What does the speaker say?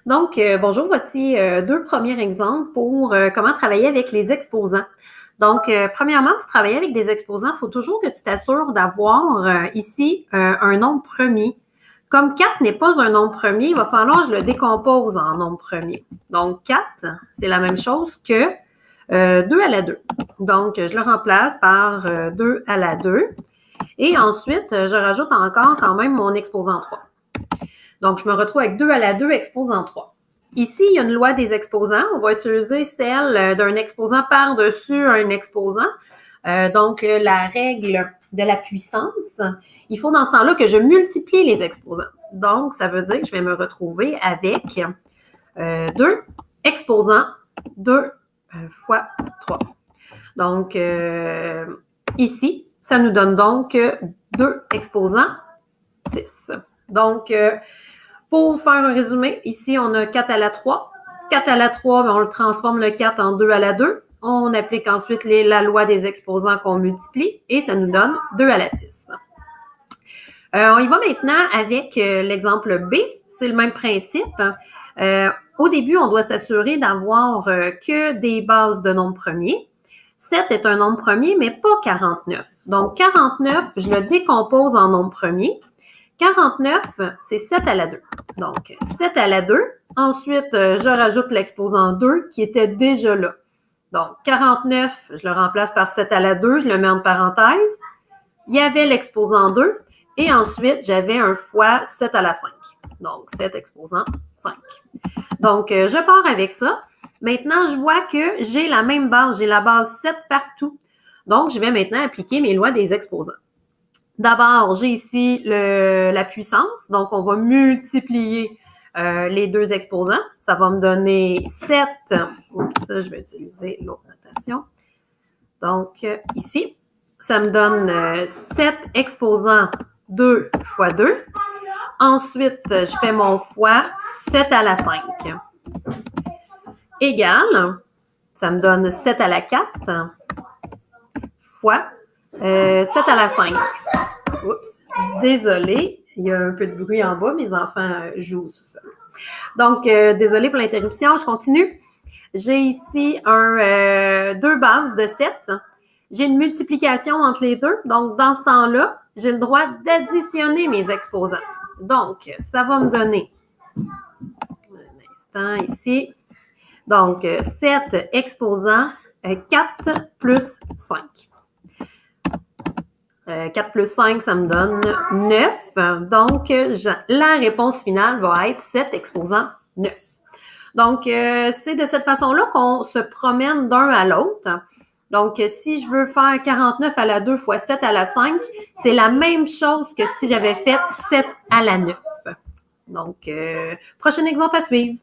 Donc, bonjour, voici deux premiers exemples pour comment travailler avec les exposants. Donc, premièrement, pour travailler avec des exposants, il faut toujours que tu t'assures d'avoir ici un nombre premier. Comme 4 n'est pas un nombre premier, il va falloir que je le décompose en nombre premier. Donc, 4, c'est la même chose que 2 à la 2. Donc, je le remplace par 2 à la 2. Et ensuite, je rajoute encore quand même mon exposant 3. Donc, je me retrouve avec 2 à la 2 exposant 3. Ici, il y a une loi des exposants. On va utiliser celle d'un exposant par-dessus un exposant. Donc, la règle de la puissance. Il faut dans ce temps-là que je multiplie les exposants. Donc, ça veut dire que je vais me retrouver avec 2 exposants 2 fois 3. Donc, ici, ça nous donne donc 2 exposants 6. Donc, pour faire un résumé, ici, on a 4 à la 3. 4 à la 3, on le transforme le 4 en 2 à la 2. On applique ensuite la loi des exposants qu'on multiplie et ça nous donne 2 à la 6. On y va maintenant avec l'exemple B. C'est le même principe. Au début, on doit s'assurer d'avoir que des bases de nombres premiers. 7 est un nombre premier, mais pas 49. Donc, 49, je le décompose en nombre premier. 49, c'est 7 à la 2. Donc, 7 à la 2. Ensuite, je rajoute l'exposant 2 qui était déjà là. Donc, 49, je le remplace par 7 à la 2, je le mets en parenthèse. Il y avait l'exposant 2. Et ensuite, j'avais un fois 7 à la 5. Donc, 7 exposant 5. Donc, je pars avec ça. Maintenant, je vois que j'ai la même base. J'ai la base 7 partout. Donc, je vais maintenant appliquer mes lois des exposants. D'abord, j'ai ici la puissance. Donc, on va multiplier les deux exposants. Ça va me donner 7. Oups, je vais utiliser l'autre notation. Donc, ici, ça me donne 7 exposants 2 fois 2. Ensuite, je fais mon fois 7 à la 5. Égal, ça me donne 7 à la 4 fois 7 à la 5. Oups, désolée, il y a un peu de bruit en bas, mes enfants jouent au sous-sol. Donc, désolée pour l'interruption, je continue. J'ai ici deux bases de 7. J'ai une multiplication entre les deux. Donc, dans ce temps-là, j'ai le droit d'additionner mes exposants. Donc, ça va me donner, un instant ici, donc 7 exposants 4 plus 5. 4 plus 5, ça me donne 9. Donc, la réponse finale va être 7 exposant 9. Donc, c'est de cette façon-là qu'on se promène d'un à l'autre. Donc, si je veux faire 49 à la 2 fois 7 à la 5, c'est la même chose que si j'avais fait 7 à la 9. Donc, prochain exemple à suivre.